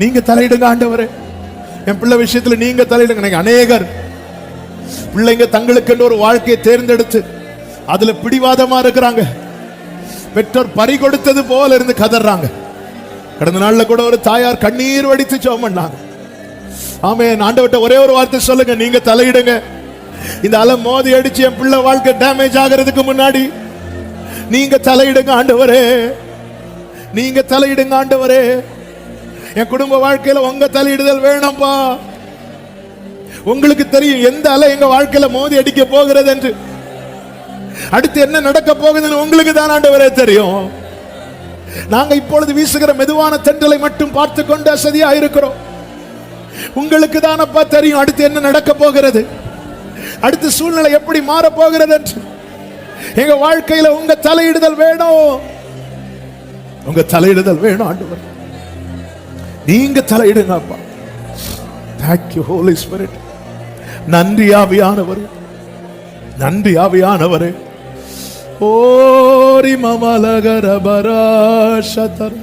நீங்க தலையிடுங்க ஆண்டவரே. என் பிள்ளை விஷயத்துல நீங்க தலையிடுங்க. அநேகர் பிள்ளைங்க தங்களுக்கு ஒரு வாழ்க்கையை தேர்ந்தெடுத்து அதுல பிடிவாதமா இருக்கிறாங்க. பெற்றோர் பறி கொடுத்தது போல இருந்து கதறாங்க. கடந்த நாள்ல கூட ஒரு தாயார் கண்ணீர் வடித்து ஜெபம் பண்ணாங்க. ஆமென். ஆண்டவர்ட்ட ஒரே ஒரு வார்த்தை சொல்லுங்க, நீங்க தலையிடுங்க. இந்த அலை மோதி அடிச்சு என் பிள்ளை வாழ்க்கை டேமேஜ் ஆகிறதுக்கு முன்னாடி நீங்க தலையிடுங்க ஆண்டவரே, நீங்க தலையிடுங்க ஆண்டவரே. என் குடும்ப வாழ்க்கையில உங்க தலையிடுதல் வேணும்பா. உங்களுக்கு தெரியும் எந்த அலை எங்க வாழ்க்கையில மோதி அடிக்க போகிறது என்று. அடுத்து என்ன நடக்க போகுதுன்னு உங்களுக்கு தான் ஆண்டவரே தெரியும். நாங்க இப்பொழுது வீசுகிற மெதுவான தென்றலை மட்டும் பார்த்து கொண்டு அசதியா இருக்கிறோம். உங்களுக்கு தானப்பா தெரியும் அடுத்து என்ன நடக்க போகிறது, அடுத்து சூழ்நிலை எப்படி மாற போகிறது என்று. எங்க வாழ்க்கையில உங்க தலையிடுதல் வேணும், உங்க தலையிடுதல் வேணும் ஆண்டவர். நீங்க தலையிடுங்கப்பா. Thank you Holy Spirit. நன்றி ஆவியானவரே, நன்றி ஆவியானவரே. ஓரி மமலகர பராஷதர்